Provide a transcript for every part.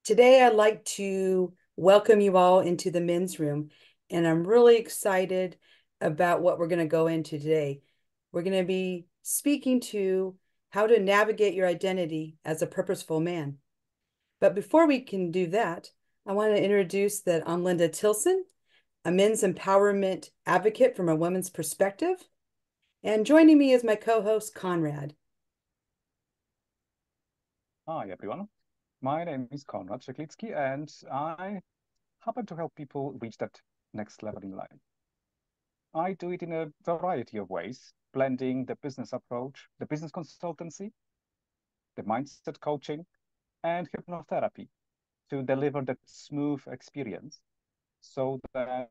Today, I'd like to welcome you all into the men's room, and I'm really excited about what we're going to go into today. We're going to be speaking to how to navigate your identity as a purposeful man. But before we can do that, I want to introduce that I'm Linda Tilson, a men's empowerment advocate from a woman's perspective. And joining me is my co-host, Konrad. Hi, everyone. My name is Konrad Szeklicki, and I happen to help people reach that next level in life. I do it in a variety of ways, blending the business approach, the business consultancy, the mindset coaching, and hypnotherapy to deliver that smooth experience so that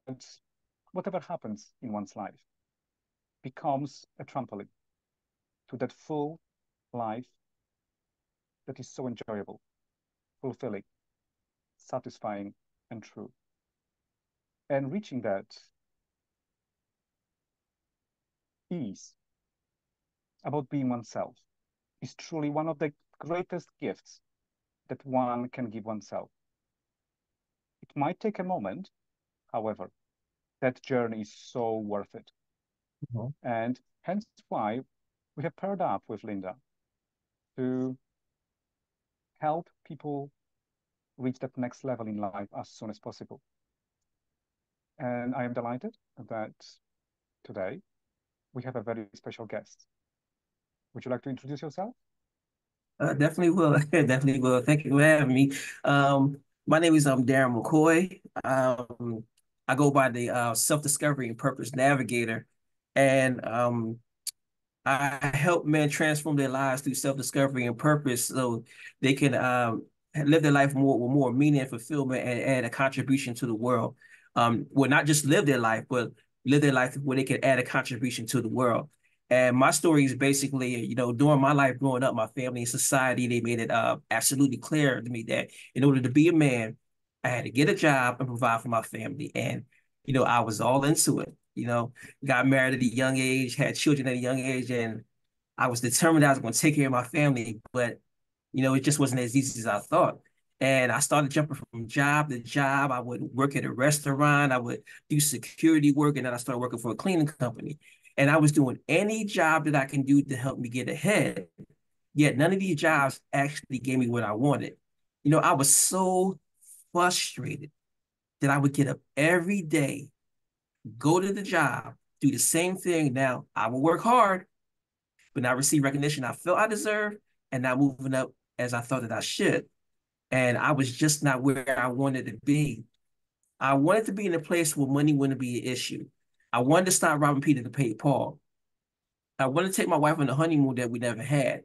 whatever happens in one's life becomes a trampoline to that full life that is so enjoyable, fulfilling, satisfying, and true. And reaching that ease about being oneself is truly one of the greatest gifts that one can give oneself. It might take a moment, however, that journey is so worth it. Mhm. And hence why we have paired up with Linda to help people reach that next level in life as soon as possible. And I am delighted that today we have a very special guest. Would you like to introduce yourself? Definitely will. Definitely will. Thank you for having me. My name is Darren McKoy. I go by the self-discovery and purpose navigator, and I help men transform their lives through self-discovery and purpose, so they can live their life more with more meaning and fulfillment, and add a contribution to the world. Well, not just live their life, but live their life where they can add a contribution to the world. And my story is basically, during my life growing up, my family and society, they made it absolutely clear to me that in order to be a man, I had to get a job and provide for my family. And, I was all into it. Got married at a young age, had children at a young age, and I was determined I was going to take care of my family. But, it just wasn't as easy as I thought. And I started jumping from job to job. I would work at a restaurant, I would do security work, and then I started working for a cleaning company. And I was doing any job that I can do to help me get ahead. Yet none of these jobs actually gave me what I wanted. I was so frustrated that I would get up every day, go to the job, do the same thing. Now I will work hard, but not receive recognition I felt I deserved, and not moving up as I thought that I should. And I was just not where I wanted to be. I wanted to be in a place where money wouldn't be an issue. I wanted to stop robbing Peter to pay Paul. I wanted to take my wife on a honeymoon that we never had,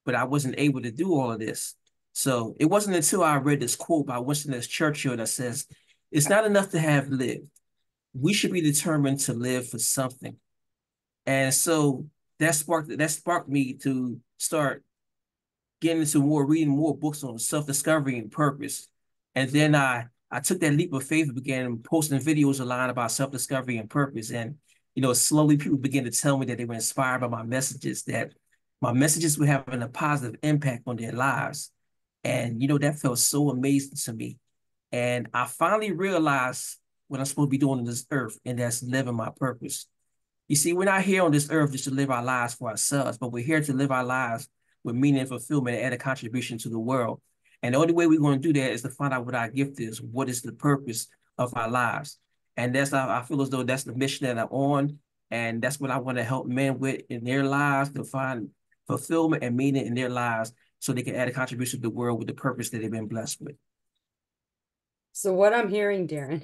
but I wasn't able to do all of this. So it wasn't until I read this quote by Winston Churchill that says, "It's not enough to have lived. We should be determined to live for something." And so that sparked me to start getting into reading more books on self-discovery and purpose. And then I took that leap of faith and began posting videos online about self-discovery and purpose. And, slowly people began to tell me that they were inspired by my messages, that my messages were having a positive impact on their lives. And, that felt so amazing to me. And I finally realized what I'm supposed to be doing on this earth, and that's living my purpose. You see, we're not here on this earth just to live our lives for ourselves, but we're here to live our lives with meaning and fulfillment and add a contribution to the world. And the only way we're going to do that is to find out what our gift is, what is the purpose of our lives. And I feel as though that's the mission that I'm on. And that's what I want to help men with in their lives, to find fulfillment and meaning in their lives so they can add a contribution to the world with the purpose that they've been blessed with. So, what I'm hearing, Darren,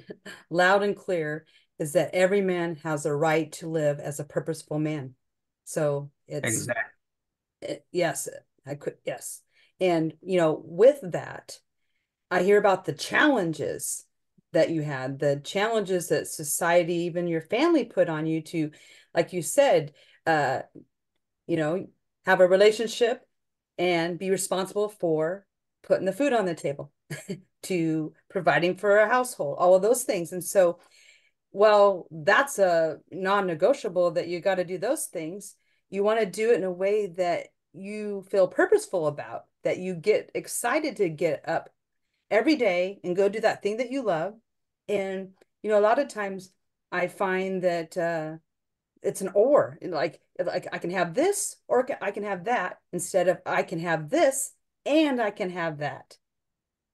loud and clear, is that every man has a right to live as a purposeful man. So Exactly. yes, yes. And, with that, I hear about the challenges that you had, the challenges that society, even your family put on you to, like you said, uh, you know, have a relationship and be responsible for putting the food on the table, to providing for a household, all of those things. And so, well, that's a non-negotiable that you got to do those things. You want to do it in a way that you feel purposeful about, that you get excited to get up every day and go do that thing that you love. And, you know, a lot of times I find that it's an or, like I can have this or I can have that, instead of I can have this and I can have that.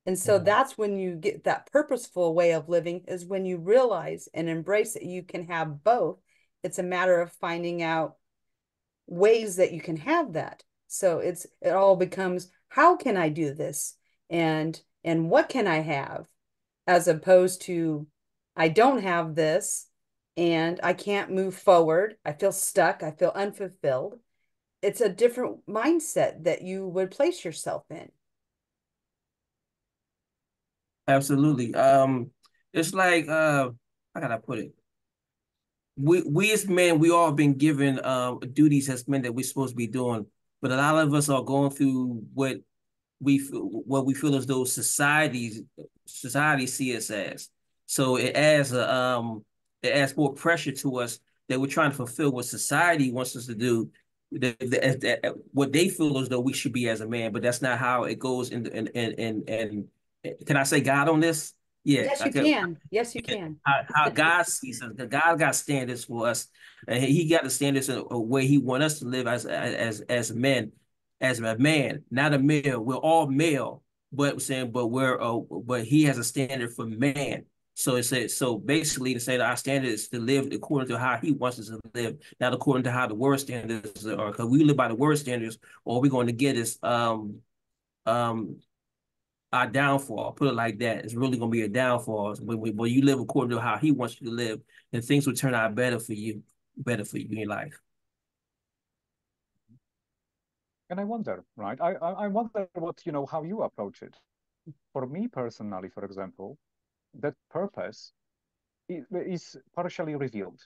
And so that's when you get that purposeful way of living, is when you realize and embrace that you can have both. It's a matter of finding out ways that you can have that. So it all becomes, how can I do this? And what can I have? As opposed to, I don't have this and I can't move forward. I feel stuck. I feel unfulfilled. It's a different mindset that you would place yourself in. Absolutely. It's like how can I put it? We as men, we all been given duties as men that we're supposed to be doing, but a lot of us are going through what we feel as though society see us as. So it adds more pressure to us that we're trying to fulfill what society wants us to do, what they feel as though we should be as a man, but that's not how it goes and can I say God on this? Yeah, Yes, I you can. can. Yes, you can. How God sees us. God got standards for us, and He got the standards of a way He want us to live as men, as a man, not a male. We're all male, but He has a standard for man. So basically to say that our standard is to live according to how He wants us to live, not according to how the world standards are. Because we live by the world standards, all we're going to get is um our downfall. Put it like that. It's really going to be a downfall. When you live according to how He wants you to live, then things will turn out better for you in your life. And I wonder, right? I wonder what, how you approach it. For me personally, for example, that purpose is partially revealed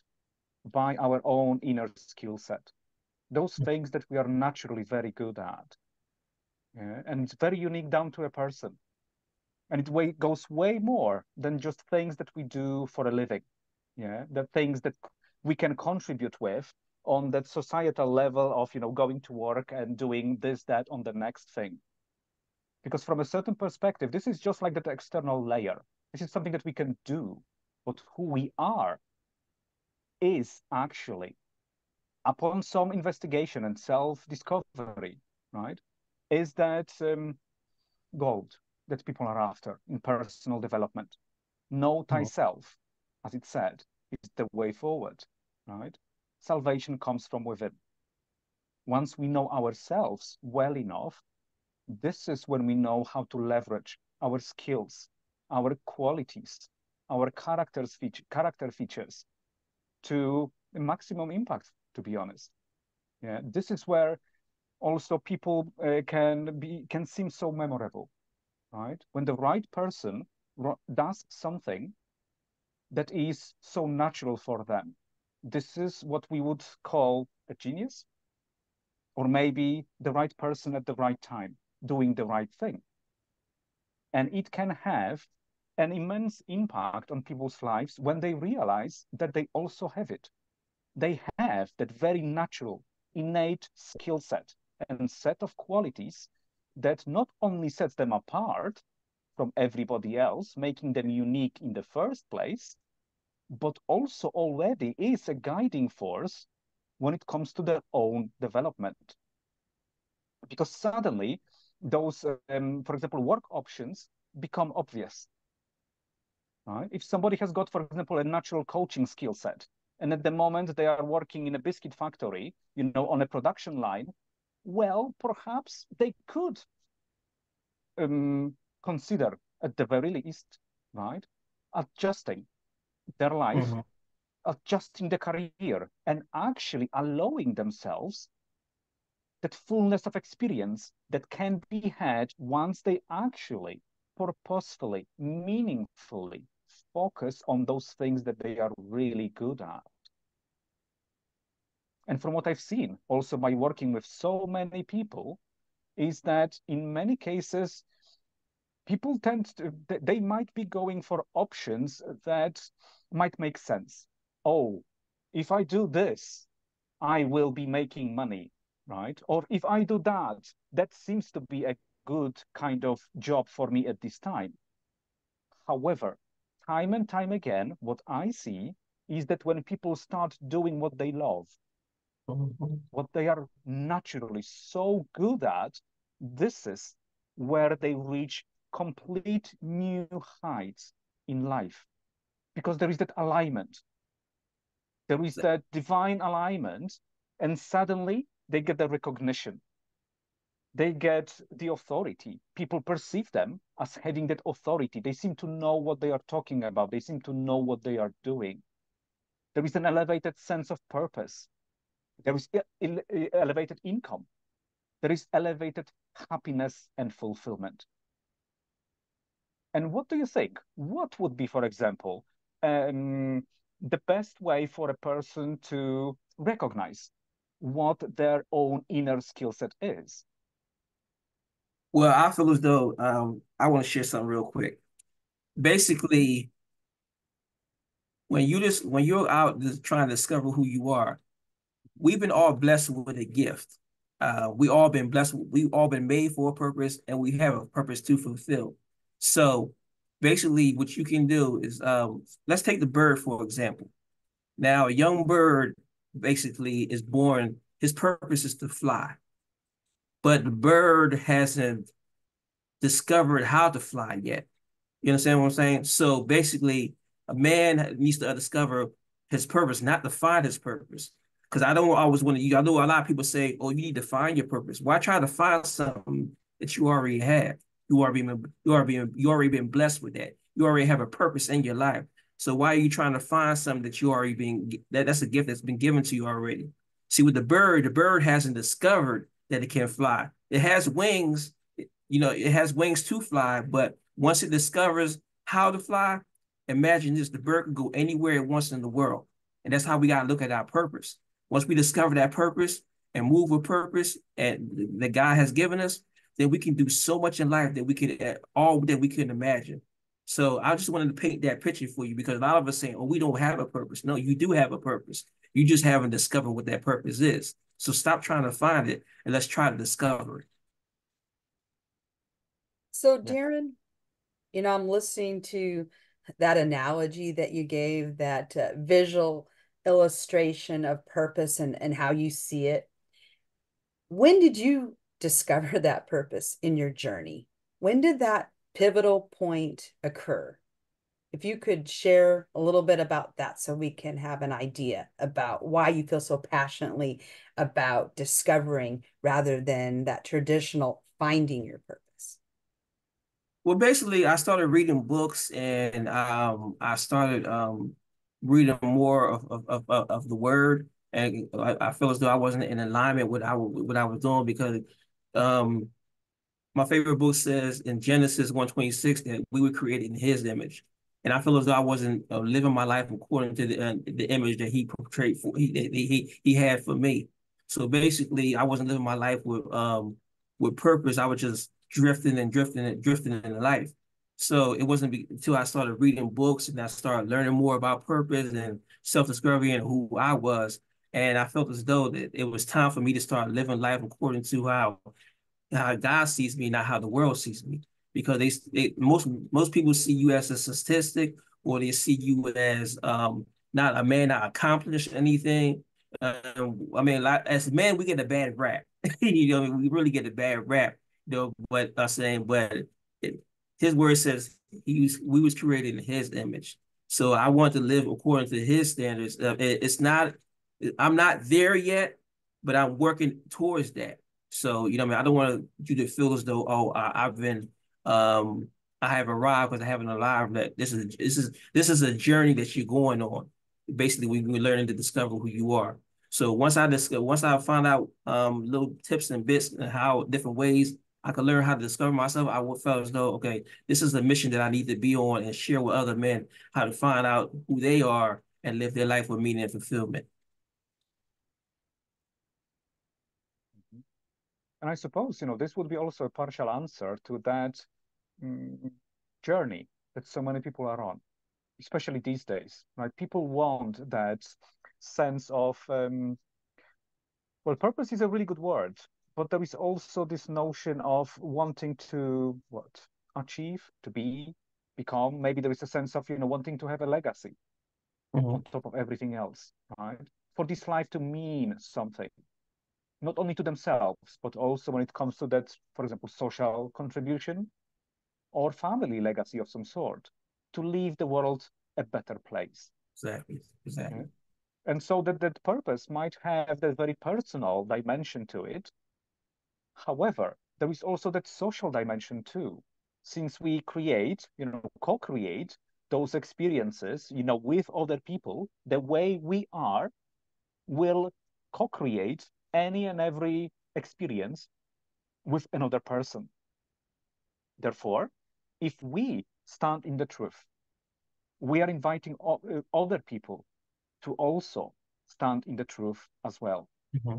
by our own inner skill set. Those things that we are naturally very good at. Yeah? And it's very unique down to a person. And it goes way more than just things that we do for a living. Yeah, the things that we can contribute with on that societal level of, going to work and doing this, that on the next thing. Because from a certain perspective, this is just like that external layer. This is something that we can do. But who we are is actually, upon some investigation and self-discovery, right, is that gold that people are after in personal development. Know thyself, as it said, is the way forward, right? Salvation comes from within. Once we know ourselves well enough, this is when we know how to leverage our skills, our qualities, our character features to the maximum impact, to be honest. Yeah, this is where also people can seem so memorable, right? When the right person does something that is so natural for them. This is what we would call a genius, or maybe the right person at the right time, doing the right thing. And it can have an immense impact on people's lives when they realize that they also have it. They have that very natural, innate skill set and set of qualities that not only sets them apart from everybody else, making them unique in the first place, but also already is a guiding force when it comes to their own development. Because suddenly those, for example, work options become obvious. Right? If somebody has got, for example, a natural coaching skill set, and at the moment they are working in a biscuit factory, on a production line, well, perhaps they could consider at the very least, right, adjusting their life, adjusting the career, and actually allowing themselves that fullness of experience that can be had once they actually purposefully, meaningfully focus on those things that they are really good at. And from what I've seen, also by working with so many people, is that in many cases, people they might be going for options that might make sense. Oh, if I do this, I will be making money, right? Or if I do that, that seems to be a good kind of job for me at this time. However, time and time again, what I see is that when people start doing what they love, what they are naturally so good at, this is where they reach complete new heights in life, because there is that alignment. There is that divine alignment, and suddenly they get the recognition. They get the authority. People perceive them as having that authority. They seem to know what they are talking about. They seem to know what they are doing. There is an elevated sense of purpose. There is elevated income. There is elevated happiness and fulfillment. And what do you think? What would be, for example, the best way for a person to recognize what their own inner skill set is? Well, I feel as though I want to share something real quick. Basically, when you're out just trying to discover who you are, we've been all blessed with a gift. We all been blessed. We've all been made for a purpose, and we have a purpose to fulfill. So basically, what you can do is let's take the bird for example. Now, a young bird basically is born. His purpose is to fly, but the bird hasn't discovered how to fly yet. You understand what I'm saying? So basically, a man needs to discover his purpose, not to find his purpose. Because I don't always want to, I know a lot of people say, oh, you need to find your purpose. Why try to find something that you already have? You already been blessed with that. You already have a purpose in your life. So why are you trying to find something that you already that's a gift that's been given to you already? See, with the bird hasn't discovered that it can fly. It has wings, it has wings to fly, but once it discovers how to fly, imagine this, the bird can go anywhere it wants in the world. And that's how we got to look at our purpose. Once we discover that purpose and move with purpose and that God has given us, then we can do so much in life that we can, all that we couldn't imagine. So I just wanted to paint that picture for you, because a lot of us saying, oh, we don't have a purpose. No, you do have a purpose. You just haven't discovered what that purpose is. So stop trying to find it and let's try to discover it. So, Darren, I'm listening to that analogy that you gave, that visual illustration of purpose and how you see it. When did you discover that purpose in your journey? When did that pivotal point occur? If you could share a little bit about that so we can have an idea about why you feel so passionately about discovering rather than that traditional finding your purpose. Well, basically, I started reading books, and I started reading more of the word, and I feel as though I wasn't in alignment with what I was doing, because um, my favorite book says in Genesis 1:26 that we were created in His image, and I feel as though I wasn't living my life according to the image that He portrayed for he had for me. So basically, I wasn't living my life with purpose. I was just drifting and drifting and drifting in life. So it wasn't until I started reading books and I started learning more about purpose and self-discovery and who I was. And I felt as though that it was time for me to start living life according to how God sees me, not how the world sees me. Because most people see you as a statistic, or they see you as not a man, not accomplished anything. I mean, like, as men, we get a bad rap. We really get a bad rap. But I'm saying, His word says we was created in His image. So I want to live according to His standards. I'm not there yet, but I'm working towards that. So, I mean, I don't want you to feel as though, oh, I have arrived because I haven't arrived. That this is a journey that you're going on. Basically, we're learning to discover who you are. So once I find out little tips and bits and how different ways I could learn how to discover myself, I would feel as though, okay, this is a mission that I need to be on and share with other men how to find out who they are and live their life with meaning and fulfillment. And I suppose, this would be also a partial answer to that journey that so many people are on, especially these days, right? People want that sense of, well, purpose is a really good word, but there is also this notion of wanting to, achieve, to be, become, maybe there is a sense of, wanting to have a legacy Mm-hmm. on top of everything else, right? For this life to mean something, not only to themselves, but also when it comes to that, for example, social contribution or family legacy of some sort, to leave the world a better place. Exactly. Exactly. Yeah? And so that purpose might have that very personal dimension to it. However, there is also that social dimension too, since we create, co-create those experiences, with other people, the way we are will co-create any and every experience with another person. Therefore, if we stand in the truth, we are inviting other people to also stand in the truth as well. Mm-hmm.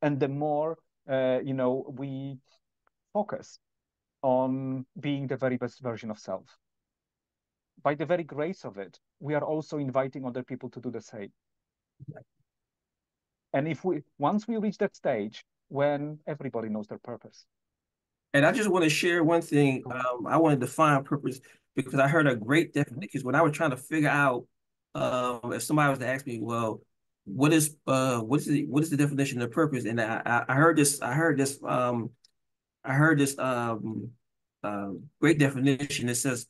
And the more, we focus on being the very best version of self, by the very grace of it, we are also inviting other people to do the same. And once we reach that stage when everybody knows their purpose. And I just want to share one thing. I want to define purpose because I heard a great definition. Because when I was trying to figure out, if somebody was to ask me, well, what is the definition of purpose? And I heard this, great definition. It says,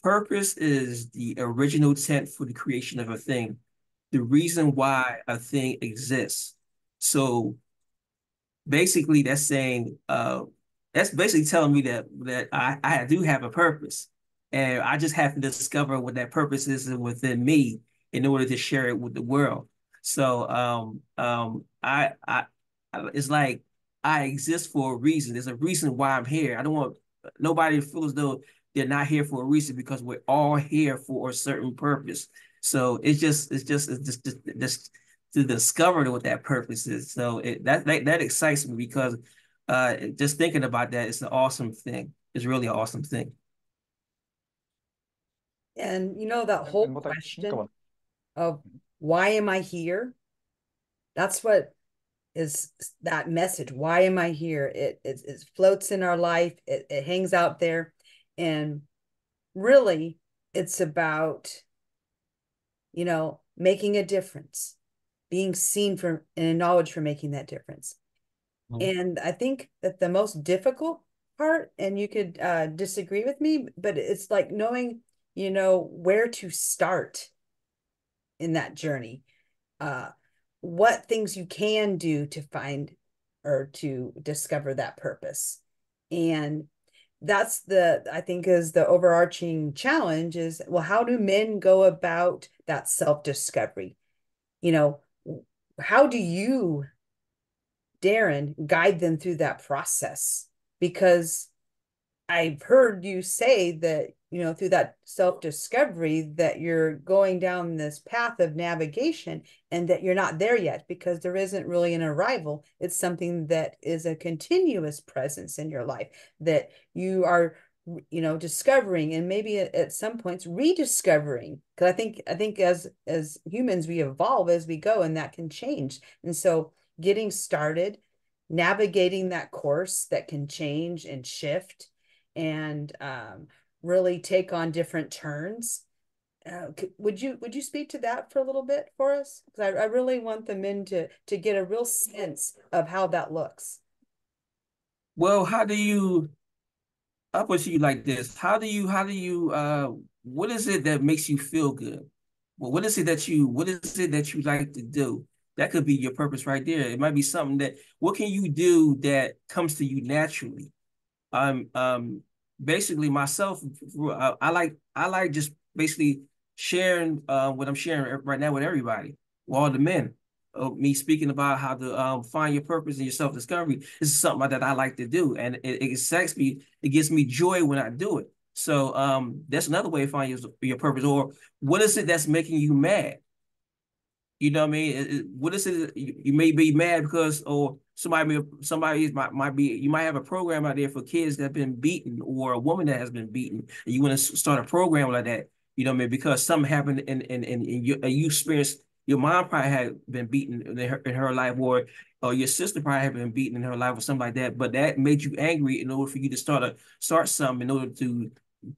purpose is the original intent for the creation of a thing, the reason why a thing exists. So basically, that's basically telling me that I do have a purpose, and I just have to discover what that purpose is within me in order to share it with the world. So it's like I exist for a reason. There's a reason why I'm here. I don't want nobody to feel as though they're not here for a reason because we're all here for a certain purpose. So it's just to discover what that purpose is. So that excites me because just thinking about that is an awesome thing. It's really an awesome thing. And that whole And what I go question on. of why am I here? That's what is that message. Why am I here? It floats in our life. It hangs out there. And really, it's about, making a difference, being seen for and acknowledged for making that difference. Mhm. And I think that the most difficult part, and you could disagree with me, but it's like knowing, where to start in that journey. What things you can do to find or to discover that purpose. And that's I think is the overarching challenge is, well, how do men go about that self-discovery? How do you, Darren, guide them through that process? Because I've heard you say that, through that self-discovery that you're going down this path of navigation and that you're not there yet because there isn't really an arrival. It's something that is a continuous presence in your life that you are, discovering and maybe at some points rediscovering. Because I think as humans, we evolve as we go and that can change. And so getting started, navigating that course that can change and shift and really take on different turns. Would you speak to that for a little bit for us? Because I really want the men to get a real sense of how that looks. Well, I'll put it to you like this. What is it that makes you feel good? Well, what is it that you like to do? That could be your purpose right there. It might be something what can you do that comes to you naturally? Um, um, Basically myself, I like just basically sharing what I'm sharing right now with everybody, with all the men. Me speaking about how to find your purpose and your self-discovery. This is something that I like to do, and it excites me. It gives me joy when I do it. So that's another way to find your purpose. Or what is it that's making you mad? You know what I mean? What is it? You may be mad because, or somebody might be. You might have a program out there for kids that have been beaten, or a woman that has been beaten, and you want to start a program like that. You know what I mean? Because something happened, and you experienced. Your mom probably had been beaten in her life, or your sister probably had been beaten in her life, or something like that. But that made you angry in order for you to start something, in order to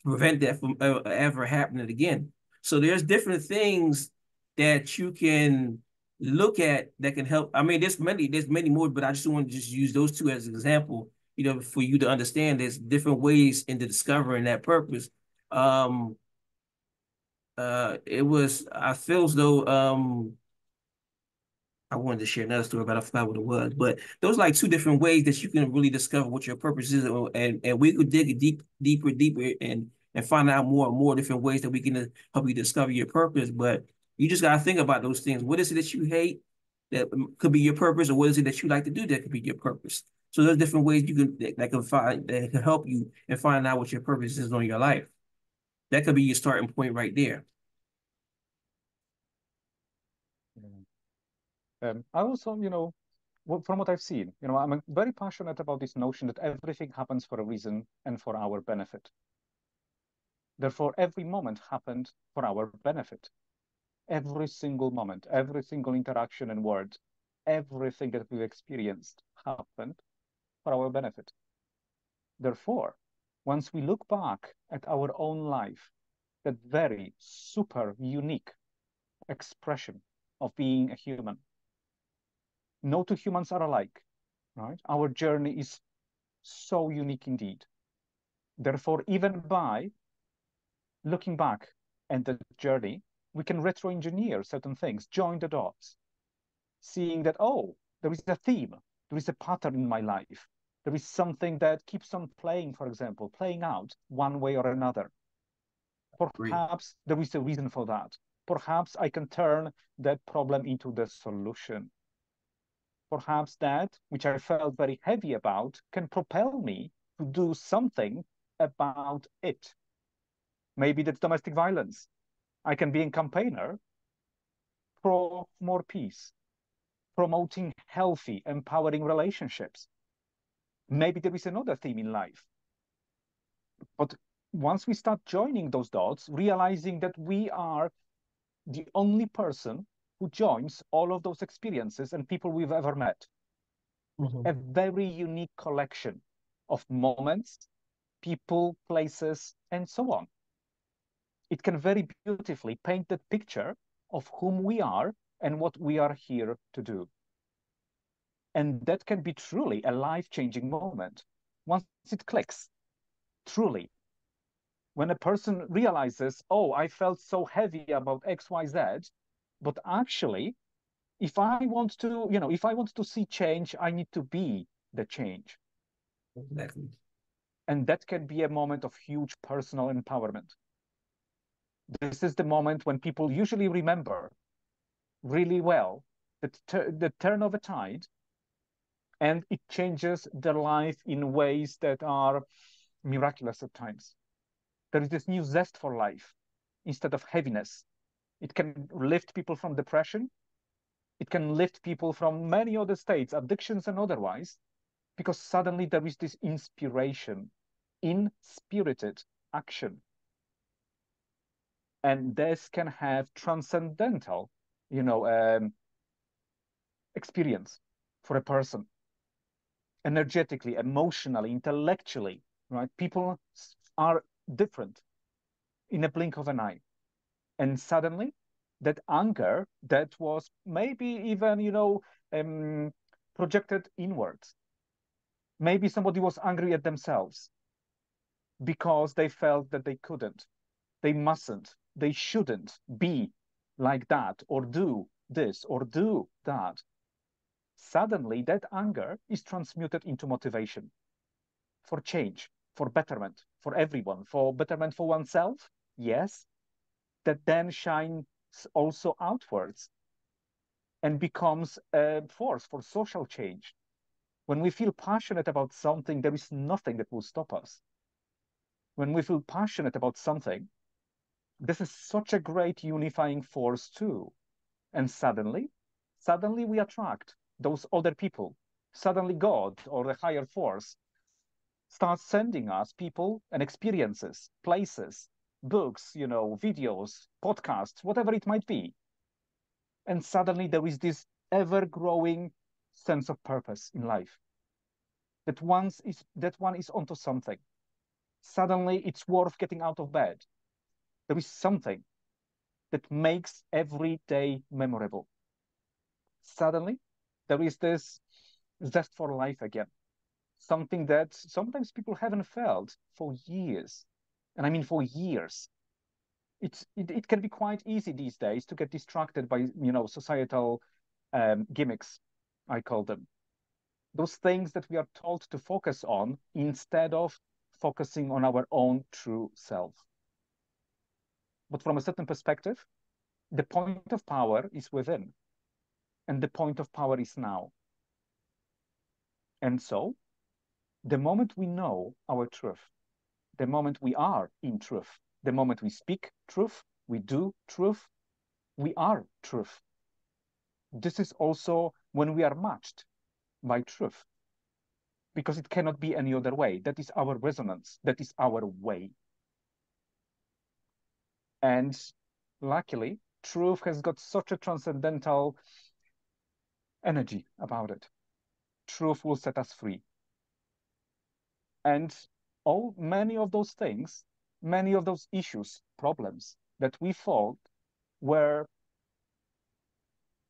prevent that from ever happening again. So there's different things that you can look at that can help. I mean, there's many more, but I just want to just use those two as an example, for you to understand there's different ways into discovering that purpose. I feel as though I wanted to share another story, but I forgot what it was. But those like two different ways that you can really discover what your purpose is, and we could dig deeper, and find out more and more different ways that we can help you discover your purpose. But you just gotta think about those things. What is it that you hate that could be your purpose, or what is it that you like to do that could be your purpose? So there's different ways you can that can help you and find out what your purpose is on your life. That could be your starting point right there. I also, from what I've seen, I'm very passionate about this notion that everything happens for a reason and for our benefit. Therefore, every moment happened for our benefit. Every single moment, every single interaction and word, everything that we've experienced happened for our benefit. Therefore, once we look back at our own life, that very super unique expression of being a human, no two humans are alike, right? Our journey is so unique indeed. Therefore, even by looking back at the journey, we can retro-engineer certain things, join the dots, seeing that, oh, there is a theme, there is a pattern in my life. There is something that keeps on playing, for example, playing out one way or another. Perhaps there is a reason for that. Perhaps I can turn that problem into the solution. Perhaps that, which I felt very heavy about, can propel me to do something about it. Maybe that's domestic violence. I can be a campaigner for more peace, promoting healthy, empowering relationships. Maybe there is another theme in life. But once we start joining those dots, realizing that we are the only person who joins all of those experiences and people we've ever met. A very unique collection of moments, people, places, and so on. It can very beautifully paint the picture of whom we are and what we are here to do. And that can be truly a life-changing moment once it clicks, truly. When a person realizes, oh, I felt so heavy about X, Y, Z, but actually, if I want to see change, I need to be the change. Exactly. And that can be a moment of huge personal empowerment. This is the moment when people usually remember really well the turn of a tide, and it changes their life in ways that are miraculous at times. There is this new zest for life instead of heaviness. It can lift people from depression. It can lift people from many other states, addictions and otherwise, because suddenly there is this inspiration in spirited action. And this can have transcendental, experience for a person, energetically, emotionally, intellectually, right? People are different in a blink of an eye. And suddenly that anger that was maybe even, projected inwards. Maybe somebody was angry at themselves because they felt that they couldn't, they mustn't, they shouldn't be like that, or do this, or do that. Suddenly, that anger is transmuted into motivation for change, for betterment, for everyone, for betterment for oneself, yes, that then shines also outwards and becomes a force for social change. When we feel passionate about something, there is nothing that will stop us. When we feel passionate about something, this is such a great unifying force too. And suddenly we attract those other people. Suddenly God or the higher force starts sending us people and experiences, places, books, videos, podcasts, whatever it might be. And suddenly there is this ever-growing sense of purpose in life. That one is onto something. suddenly it's worth getting out of bed. There is something that makes every day memorable. Suddenly, there is this zest for life again, something that sometimes people haven't felt for years. And I mean for years. It can be quite easy these days to get distracted by, societal gimmicks, I call them. Those things that we are told to focus on instead of focusing on our own true self. But from a certain perspective, the point of power is within, and the point of power is now. And so, the moment we know our truth, the moment we are in truth, the moment we speak truth, we do truth, we are truth. This is also when we are matched by truth, because it cannot be any other way. That is our resonance. That is our way. And luckily, truth has got such a transcendental energy about it. Truth will set us free. And many of those things, many of those issues, problems that we thought were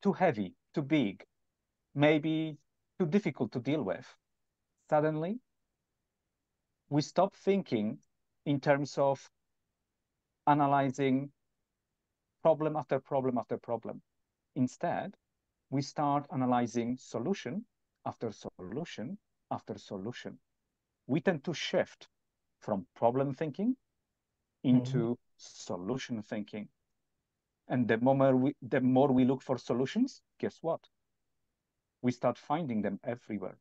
too heavy, too big, maybe too difficult to deal with, suddenly we stop thinking in terms of analyzing problem after problem after problem. Instead, we start analyzing solution after solution after solution. We tend to shift from problem thinking into solution thinking. And the more we look for solutions, guess what? We start finding them everywhere.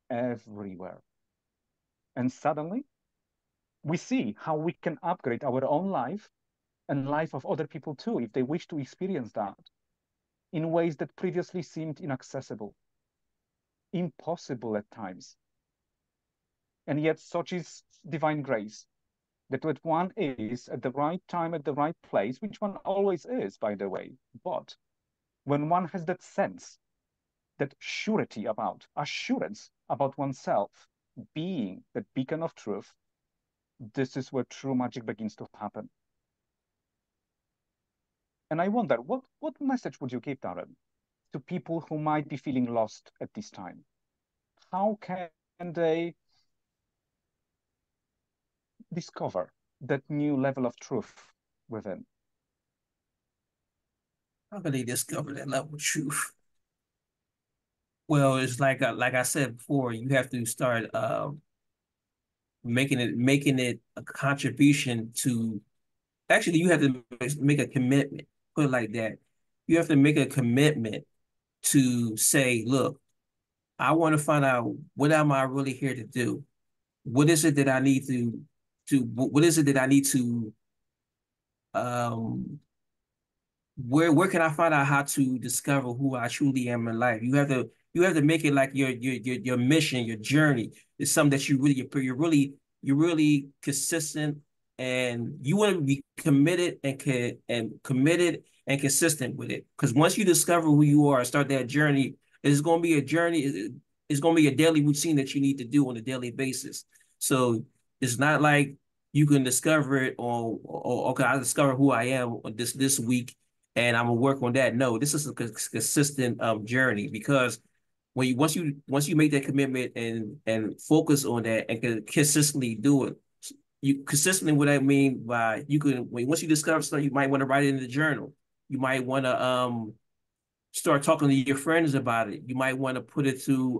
Everywhere. And suddenly, we see how we can upgrade our own life and life of other people too, if they wish to experience that, in ways that previously seemed inaccessible, impossible at times. And yet, such is divine grace, that when one is at the right time, at the right place, which one always is, by the way, but when one has that sense, that assurance about oneself, being that beacon of truth, this is where true magic begins to happen. And I wonder, what message would you give, Darren, to people who might be feeling lost at this time? How can they discover that new level of truth within? How can they discover that level of truth? Well, it's like I said before, you have to start making it a contribution to. Actually, you have to make a commitment. Put it like that. You have to make a commitment to say, look, I want to find out, what am I really here to do? What is it that I need what is it that I need to um where can I find out how to discover who I truly am in life? You have to make it like your mission, your journey. It's something that you're really consistent, and you want to be committed and consistent with it. Because once you discover who you are and start that journey, it's going to be a journey. It's going to be a daily routine that you need to do on a daily basis. So it's not like you can discover it or okay, I discover who I am this week and I'm gonna work on that. No, this is a consistent journey, because once you make that commitment and focus on that and can consistently do it, you consistently, what I mean by, once you discover something, you might want to write it in the journal. You might want to start talking to your friends about it. You might want to put it to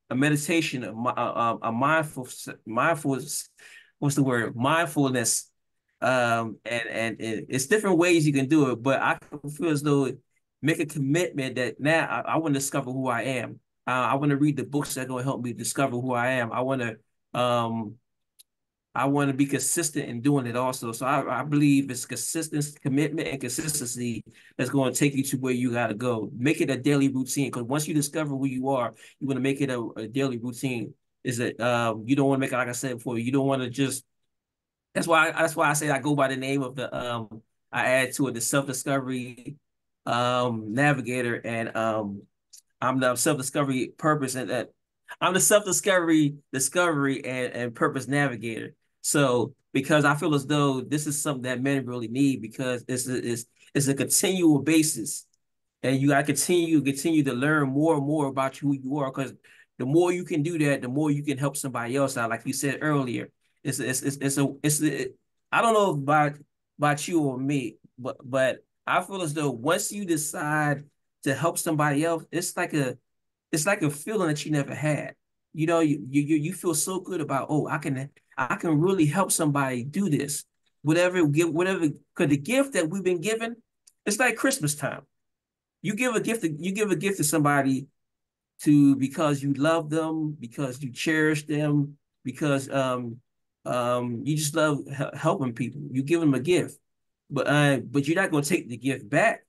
a meditation, a mindfulness, what's the word? Mindfulness. And it's different ways you can do it, but I feel as though make a commitment that now I want to discover who I am. I want to read the books that are going to help me discover who I am. I want to be consistent in doing it also. So I believe it's consistency, commitment, and consistency that's going to take you to where you got to go. Make it a daily routine, because once you discover who you are, you want to make it a daily routine. Is that you don't want to make it, like I said before, you don't want to just. That's why I say I go by the name of the I add to it the self-discovery navigator, and I'm the self-discovery purpose, and that I'm the discovery and purpose navigator. So because I feel as though this is something that men really need because it's a continual basis, and you got to continue to learn more and more about who you are. Because the more you can do that, the more you can help somebody else out. Like you said earlier, I don't know about you or me, but I feel as though once you decide to help somebody else, it's like a feeling that you never had. You know, you feel so good about, oh, I can really help somebody do this. Whatever, because the gift that we've been given, it's like Christmas time. You give a gift to somebody because you love them, because you cherish them, because you just love helping people. You give them a gift, but you're not gonna take the gift back.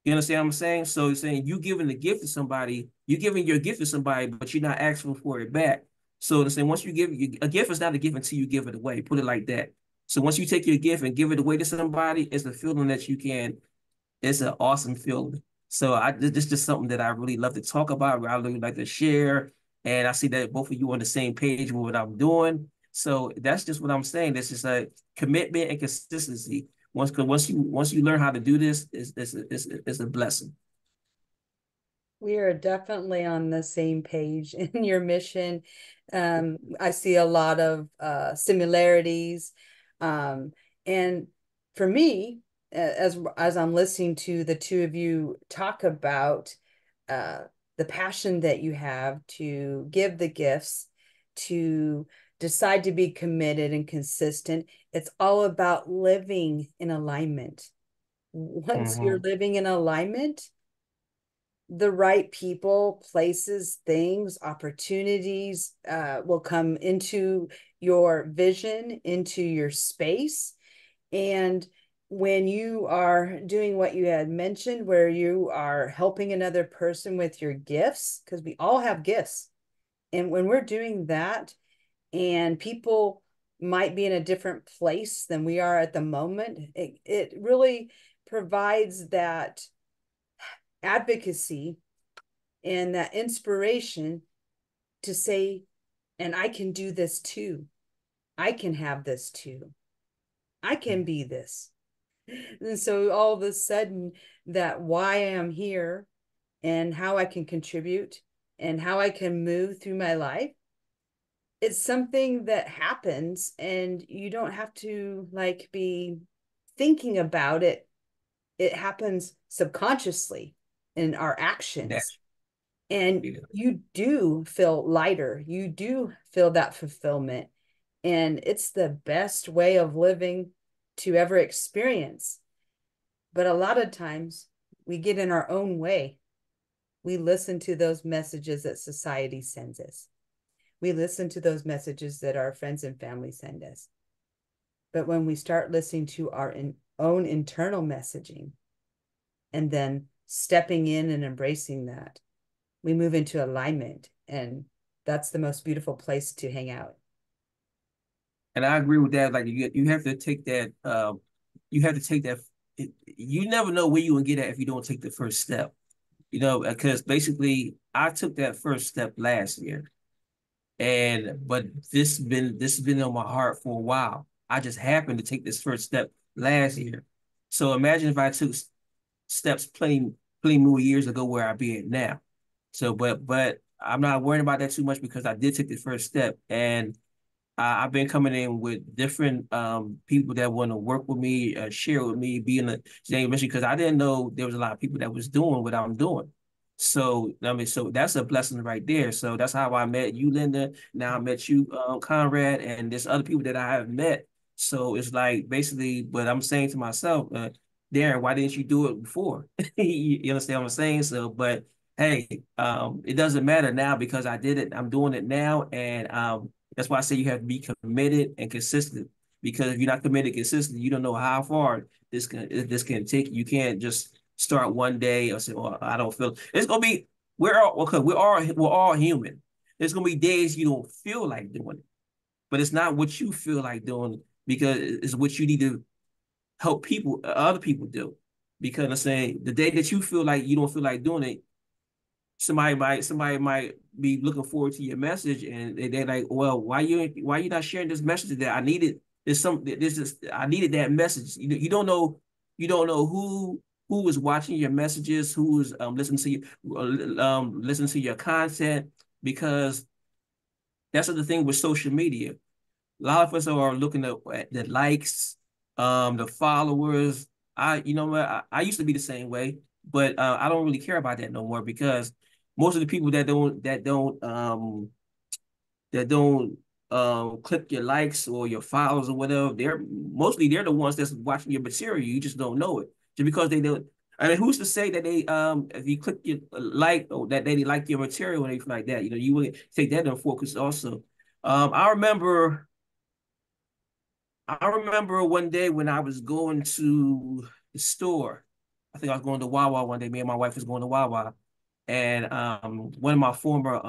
You understand what I'm saying? So you're saying you giving the gift to somebody, you're giving your gift to somebody, but you're not asking for it back. So the same once you give a gift is not a gift until you give it away. Put it like that. So once you take your gift and give it away to somebody, it's a feeling that you can. It's an awesome feeling. So this is just something that I really love to talk about. I really like to share, and I see that both of you on the same page with what I'm doing. So that's just what I'm saying. This is a commitment and consistency. Once you learn how to do this, it's a blessing. We are definitely on the same page in your mission. I see a lot of similarities. And for me, as I'm listening to the two of you talk about the passion that you have to give the gifts, to decide to be committed and consistent, it's all about living in alignment. Once you're Mhm. living in alignment, the right people, places, things, opportunities will come into your vision, into your space. And when you are doing what you had mentioned, where you are helping another person with your gifts, because we all have gifts. And when we're doing that, and people might be in a different place than we are at the moment, it really provides that advocacy and that inspiration to say, and I can do this too. I can have this too. I can be this. And so all of a sudden, that why I'm here and how I can contribute and how I can move through my life, it's something that happens and you don't have to like be thinking about it. It happens subconsciously in our actions. That's And you do feel lighter. You do feel that fulfillment. And it's the best way of living to ever experience. But a lot of times we get in our own way. We listen to those messages that society sends us. We listen to those messages that our friends and family send us. But when we start listening to our own internal messaging and then stepping in and embracing that, we move into alignment, and that's the most beautiful place to hang out. And I agree with that. Like you have to take that. You have to take that. You never know where you will get at if you don't take the first step. You know, because basically I took that first step last year, but this has been on my heart for a while. I just happened to take this first step last year. So imagine if I took steps plenty more years ago where I'd be at now. So, but I'm not worrying about that too much because I did take the first step, and I've been coming in with different people that want to work with me, share with me, be in the same mission because I didn't know there was a lot of people that was doing what I'm doing. So I mean, so that's a blessing right there. So that's how I met you, Linda. Now I met you, Conrad, and there's other people that I have met. So it's like basically, but I'm saying to myself, Darren, why didn't you do it before? You understand what I'm saying? So, but hey, it doesn't matter now because I did it. I'm doing it now, and that's why I say you have to be committed and consistent. Because if you're not committed, consistent, you don't know how far this can take you. You can't just start one day or say, "Oh, I don't feel." It's gonna be we're all human. There's gonna be days you don't feel like doing it, but it's not what you feel like doing because it's what you need to help other people do. Because I'm saying the day that you feel like you don't feel like doing it, somebody might be looking forward to your message, and they're like, well, why you not sharing this message today? I needed I needed that message. You don't know who is watching your messages, who is listening to your content, because that's the thing with social media. A lot of us are looking at the likes, the followers. You know what? I used to be the same way, but I don't really care about that no more, because most of the people that don't click your likes or your follows or whatever, they're the ones that's watching your material. You just don't know it. Just because they don't. I mean, who's to say that they if you click your like, or that they like your material and anything like that, you would take that into focus also. I remember one day when I was going to the store. I think I was going to Wawa one day. Me and my wife was going to Wawa, and one of my former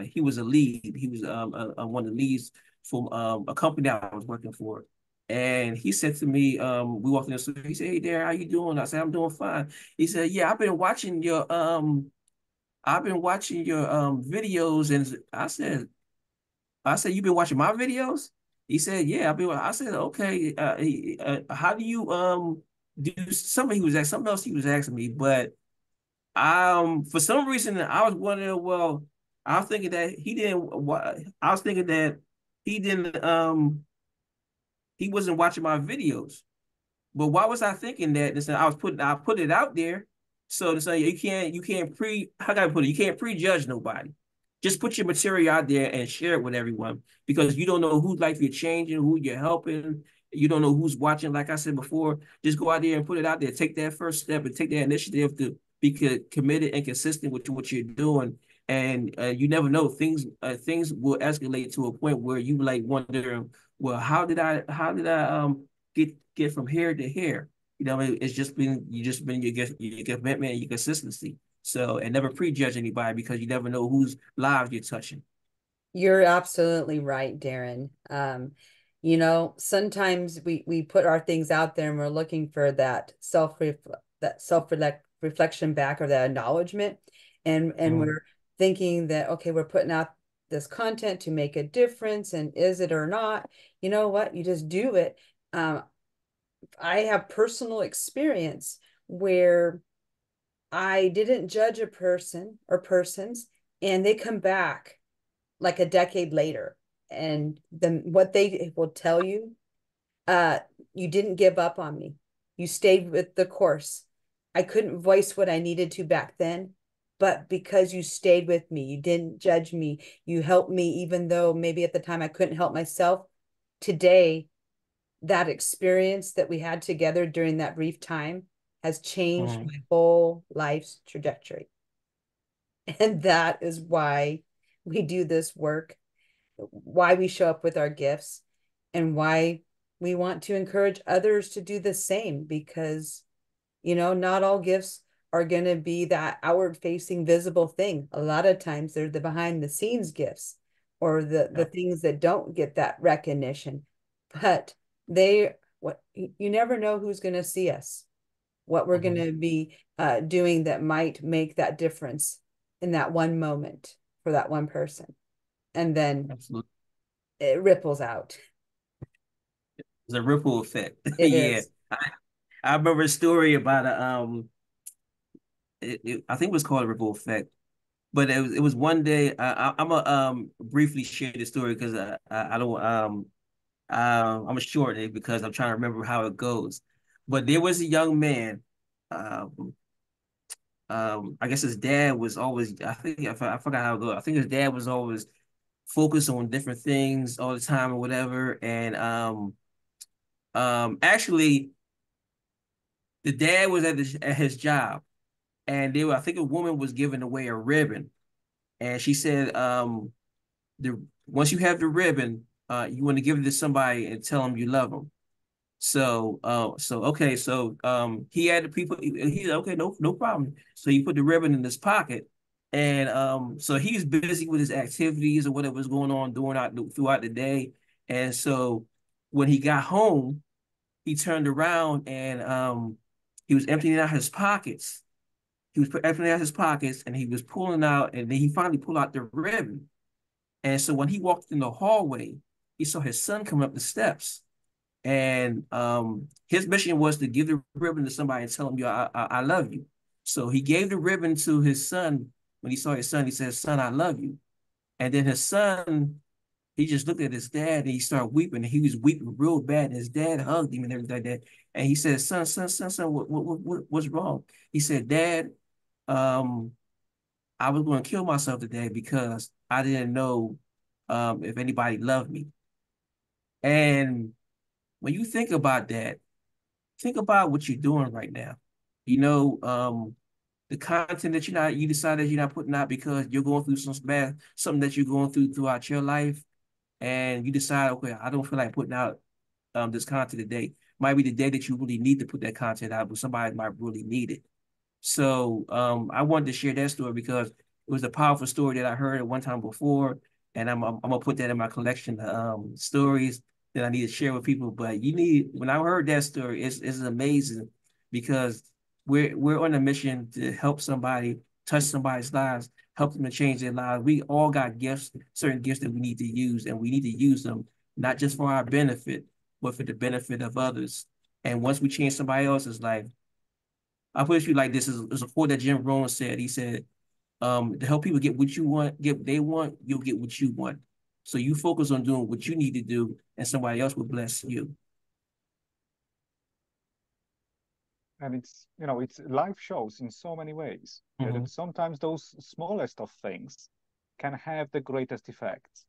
he was a lead. He was one of the leads from a company that I was working for. And he said to me, we walked in the store. He said, "Hey there, how you doing?" I said, "I'm doing fine." He said, "Yeah, I've been watching your videos." And I said, "You've been watching my videos?" He said, "Yeah, I've been." I said, "Okay, how do you do something?" Something else he was asking me, but for some reason I was wondering. Well, I was thinking that he didn't. I was thinking that he didn't. He wasn't watching my videos. But why was I thinking that? Listen, I put it out there. So to say you can't how can I put it? You can't prejudge nobody. Just put your material out there and share it with everyone, because you don't know whose life you're changing, who you're helping. You don't know who's watching. Like I said before, just go out there and put it out there. Take that first step and take that initiative to be committed and consistent with what you're doing. And you never know, things will escalate to a point where you like wonder, well, how did I get from here to here? It's just been your commitment and your consistency. So, and never prejudge anybody, because you never know whose lives you're touching. You're absolutely right, Darren. Sometimes we put our things out there and we're looking for that self reflection back, or that acknowledgement, and we're thinking that, okay, we're putting out this content to make a difference, and is it or not? You know what? You just do it. I have personal experience where I didn't judge a person or persons, and they come back like a decade later, and then what they will tell you, uh you didn't give up on me, you stayed with the course. I couldn't voice what I needed to back then, but because you stayed with me, you didn't judge me, you helped me, even though maybe at the time I couldn't help myself. Today, that experience that we had together during that brief time has changed my whole life's trajectory. And that is why we do this work, why we show up with our gifts, and why we want to encourage others to do the same, because not all gifts are going to be that outward facing visible thing. A lot of times they're the behind the scenes gifts, or the things that don't get that recognition. But you never know who's going to see us, what we're going to be doing that might make that difference in that one moment for that one person. And then Absolutely. It ripples out. It's a ripple effect. It Yeah. is. I remember a story about I think it was called a ripple effect. But it was one day. I'm gonna briefly share the story, because I don't I'm gonna shorten it because I'm trying to remember how it goes. But there was a young man. Um, I guess his dad was always. I forgot how it goes. I think his dad was always focused on different things all the time or whatever. And actually, the dad was at his job, and I think a woman was giving away a ribbon, and she said, the once you have the ribbon, you want to give it to somebody and tell them you love them. He had the people. He's okay, no problem. So he put the ribbon in his pocket, and so he's busy with his activities or whatever was going on throughout the day. And so when he got home, he turned around, and he was emptying out his pockets, He was putting everything out his pockets, and he was pulling out, and then he finally pulled out the ribbon. And so when he walked in the hallway, he saw his son come up the steps. And his mission was to give the ribbon to somebody and tell him, I love you. So he gave the ribbon to his son. When he saw his son, he said, son, I love you. And then his son, he just looked at his dad and he started weeping. And he was weeping real bad. And his dad hugged him and everything like that. And he said, son, what's wrong? He said, Dad, I was going to kill myself today because I didn't know if anybody loved me. And when you think about that, think about what you're doing right now. You know, the content that you decided you're not putting out because you're going through something that you're going through throughout your life, and you decide, okay, I don't feel like putting out this content today. Might be the day that you really need to put that content out, but somebody might really need it. So I wanted to share that story because it was a powerful story that I heard at one time before, and I'm gonna put that in my collection of stories that I need to share with people. But when I heard that story, it's amazing because we're on a mission to help somebody, touch somebody's lives, help them to change their lives. We all got gifts, certain gifts that we need to use, and we need to use them not just for our benefit, but for the benefit of others. And once we change somebody else's life, I put it to you like this: is a quote that Jim Rohn said. He said, to help people get what you want, get what they want, you'll get what you want. So you focus on doing what you need to do, and somebody else will bless you. And it's life shows in so many ways that sometimes those smallest of things can have the greatest effects.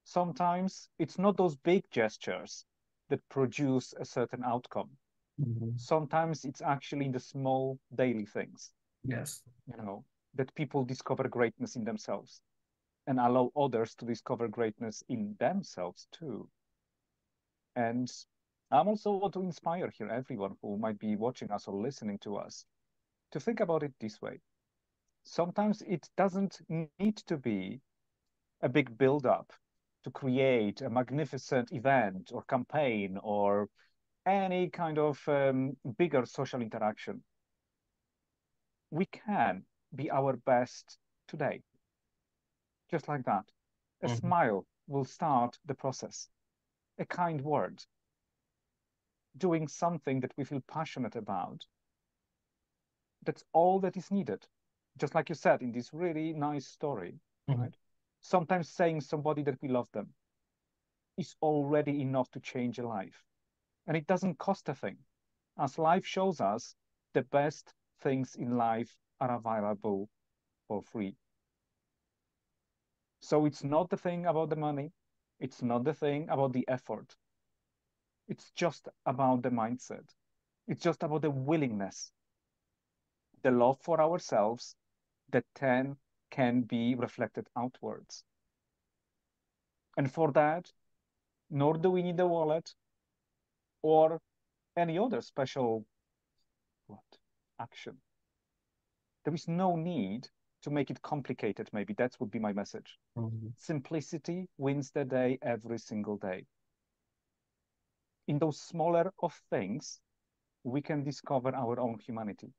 Sometimes it's not those big gestures that produce a certain outcome. Sometimes it's actually in the small daily things. Yes. That people discover greatness in themselves and allow others to discover greatness in themselves too. And I'm also want to inspire here everyone who might be watching us or listening to us to think about it this way. Sometimes it doesn't need to be a big build-up to create a magnificent event or campaign or any kind of bigger social interaction. We can be our best today, just like that. A smile will start the process. A kind word, doing something that we feel passionate about. That's all that is needed. Just like you said in this really nice story, right? Sometimes saying somebody that we love them is already enough to change a life. And it doesn't cost a thing. As life shows us, the best things in life are available for free. So it's not the thing about the money. It's not the thing about the effort. It's just about the mindset. It's just about the willingness, the love for ourselves that then can be reflected outwards. And for that, nor do we need a wallet or any other special action. There is no need to make it complicated, maybe. That would be my message. Simplicity wins the day every single day. In those smaller of things, we can discover our own humanity.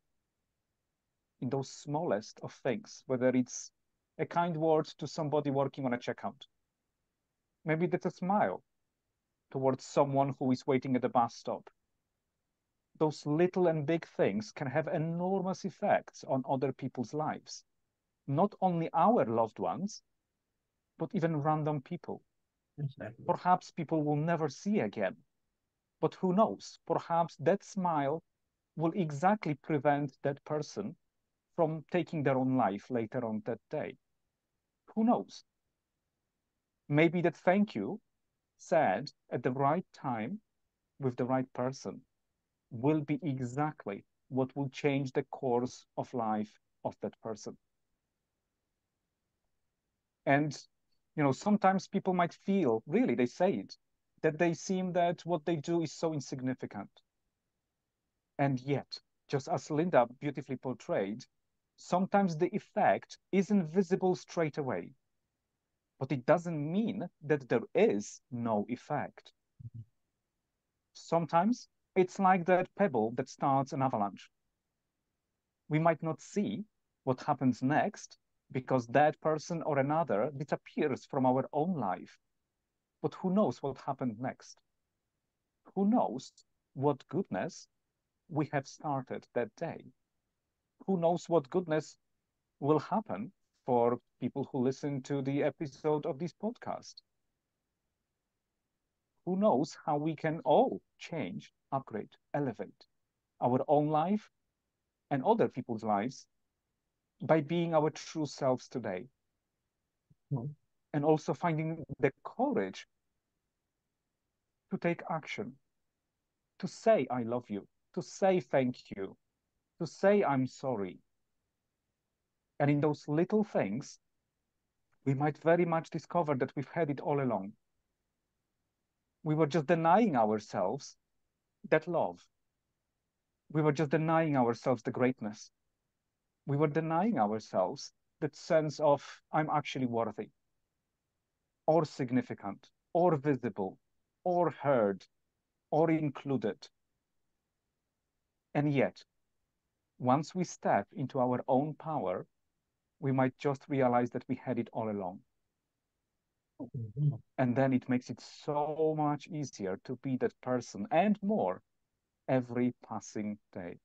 In those smallest of things, whether it's a kind word to somebody working on a checkout, maybe that's a smile towards someone who is waiting at the bus stop. Those little and big things can have enormous effects on other people's lives. Not only our loved ones, but even random people. Exactly. Perhaps people will never see again. But who knows? Perhaps that smile will exactly prevent that person from taking their own life later on that day. Who knows? Maybe that thank you said at the right time with the right person will be exactly what will change the course of life of that person. And, sometimes people might feel, really, they say it, that they seem that what they do is so insignificant. And yet, just as Linda beautifully portrayed, sometimes the effect isn't visible straight away. But it doesn't mean that there is no effect. Sometimes it's like that pebble that starts an avalanche. We might not see what happens next because that person or another disappears from our own life. But who knows what happened next? Who knows what goodness we have started that day? Who knows what goodness will happen for people who listen to the episode of this podcast? Who knows how we can all change, upgrade, elevate our own life and other people's lives by being our true selves today. And also finding the courage to take action, to say, I love you, to say thank you, to say, I'm sorry. And in those little things, we might very much discover that we've had it all along. We were just denying ourselves that love. We were just denying ourselves the greatness. We were denying ourselves that sense of, I'm actually worthy, or significant, or visible, or heard, or included. And yet, once we step into our own power, we might just realize that we had it all along. And then it makes it so much easier to be that person and more every passing day.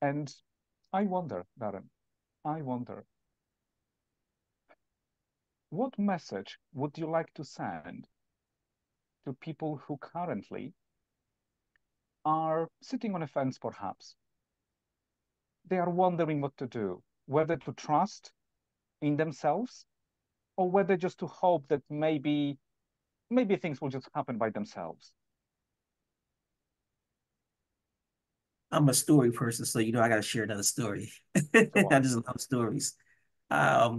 And I wonder, Darren, I wonder, what message would you like to send to people who currently are sitting on a fence, perhaps? They are wondering what to do, whether to trust in themselves or whether just to hope that maybe things will just happen by themselves. I'm a story person, so I got to share another story. I just love stories. There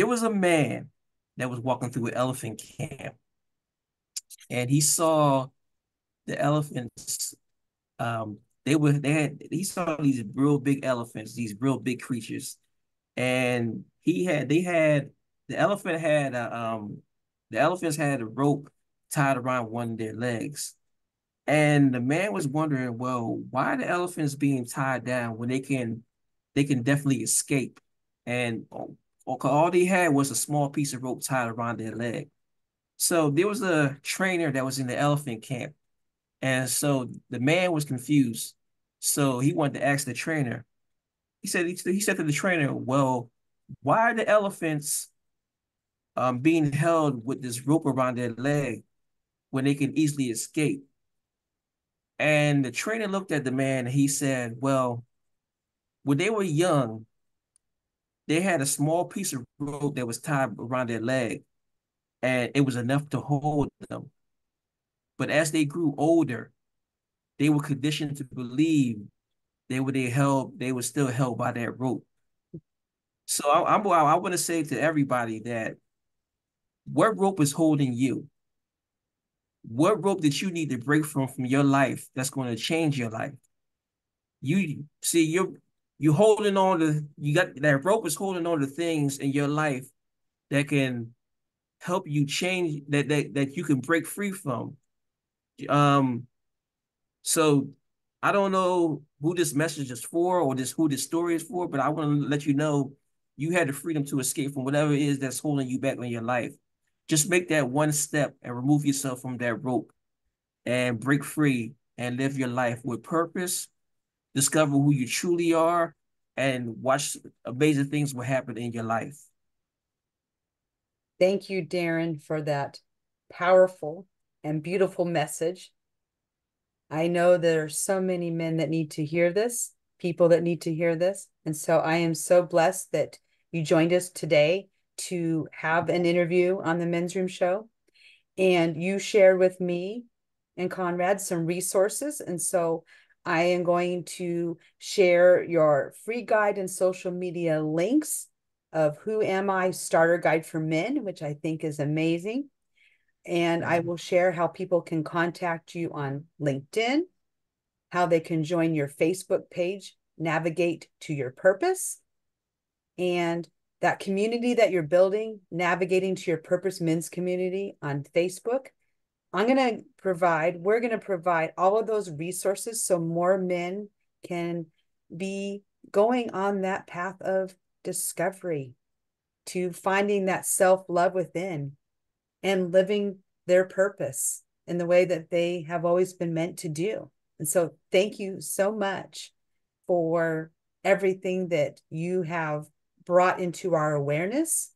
was a man that was walking through an elephant camp, and he saw the elephants. He saw these real big elephants, these real big creatures, and the elephants had a rope tied around one of their legs. And the man was wondering, well, why are the elephants being tied down when they can definitely escape? And all they had was a small piece of rope tied around their leg. So there was a trainer that was in the elephant camp. And so the man was confused. So he wanted to ask the trainer. He said to the trainer, well, why are the elephants being held with this rope around their leg when they can easily escape? And the trainer looked at the man and he said, well, when they were young, they had a small piece of rope that was tied around their leg, and it was enough to hold them. But as they grew older, they were conditioned to believe they were still held by that rope. So I want to say to everybody that what rope is holding you? What rope that you need to break from your life that's going to change your life? You see, you're holding on to you got that rope is holding on to things in your life that can help you change that you can break free from. Um, so I don't know who this message is for or who this story is for, but I want to let you know you had the freedom to escape from whatever it is that's holding you back in your life. Just make that one step and remove yourself from that rope and break free and live your life with purpose, discover who you truly are, and watch amazing things will happen in your life. Thank you, Darren, for that powerful and beautiful message. I know there are so many men that need to hear this, people that need to hear this. And so I am so blessed that you joined us today to have an interview on the Men's Room Show. And you shared with me and Konrad some resources. And so I am going to share your free guide and social media links of Who Am I Starter Guide for Men, which I think is amazing. And I will share how people can contact you on LinkedIn, how they can join your Facebook page, Navigate to Your Purpose, and that community that you're building, Navigating to Your Purpose Men's Community on Facebook. we're going to provide all of those resources so more men can be going on that path of discovery to finding that self-love within and living their purpose in the way that they have always been meant to do. And so thank you so much for everything that you have brought into our awareness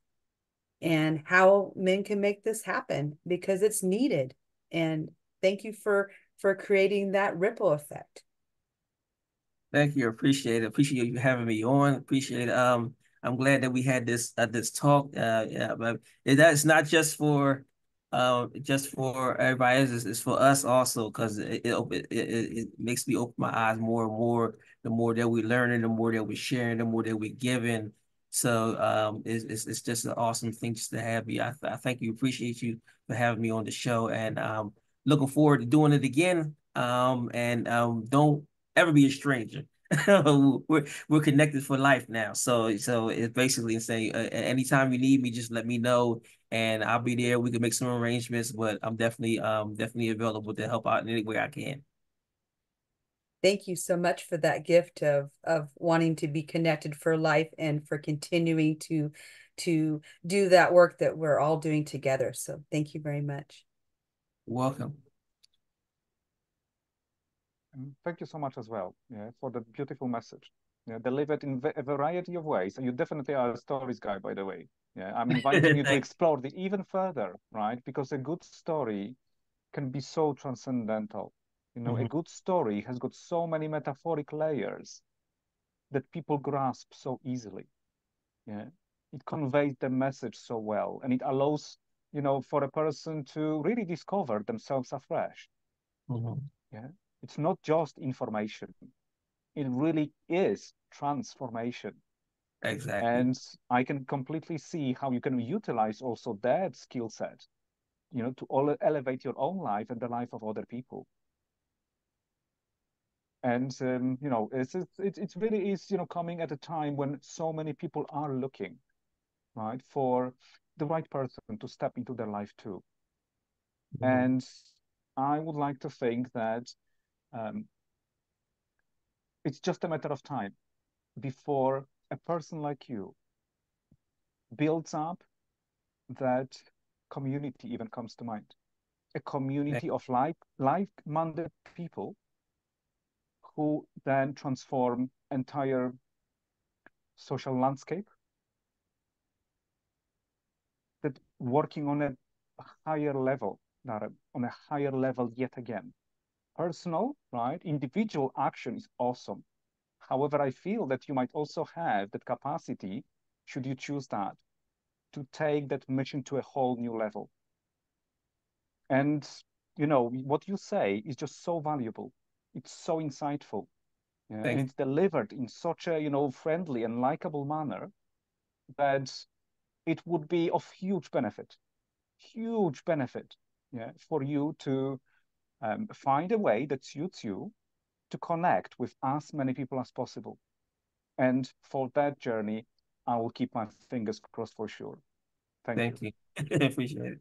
and how men can make this happen, because it's needed. And thank you for creating that ripple effect. Thank you. Appreciate it. Appreciate you having me on. Appreciate it. I'm glad that we had this talk. Yeah, but that's not just for everybody else. It's for us also, because it makes me open my eyes more and more. The more that we're learning, the more that we're sharing, the more that we're giving. So it's just an awesome thing just to have you. I thank you. Appreciate you for having me on the show, and looking forward to doing it again. And don't ever be a stranger. We're connected for life now. So it's basically saying anytime you need me, just let me know and I'll be there. We can make some arrangements, but I'm definitely available to help out in any way I can. Thank you so much for that gift of wanting to be connected for life and for continuing to do that work that we're all doing together. So thank you very much. Welcome. And thank you so much as well, yeah, for the beautiful message. Yeah, delivered in a variety of ways. And you definitely are a stories guy, by the way. Yeah, I'm inviting you to explore the even further, right? Because a good story can be so transcendental. You know, a good story has got so many metaphoric layers that people grasp so easily. Yeah, it conveys the message so well, and it allows, you know, for a person to really discover themselves afresh. Yeah, it's not just information; it really is transformation. Exactly. And I can completely see how you can utilize also that skill set, you know, to elevate your own life and the life of other people. And you know, it's really is, you know, coming at a time when so many people are looking, right, for the right person to step into their life too. And I would like to think that um, it's just a matter of time before a person like you builds up that community even comes to mind. A community of like-minded people who then transform entire social landscape, that working on a higher level, on a higher level yet again. Personal, right? Individual action is awesome. However, I feel that you might also have that capacity, should you choose that, to take that mission to a whole new level. And, you know, what you say is just so valuable. It's so insightful. Yeah? And Thank it's delivered in such a, you know, friendly and likable manner that it would be of huge benefit, yeah, for you to find a way that suits you to connect with as many people as possible. And for that journey, I will keep my fingers crossed for sure. Thank you. you. Appreciate it.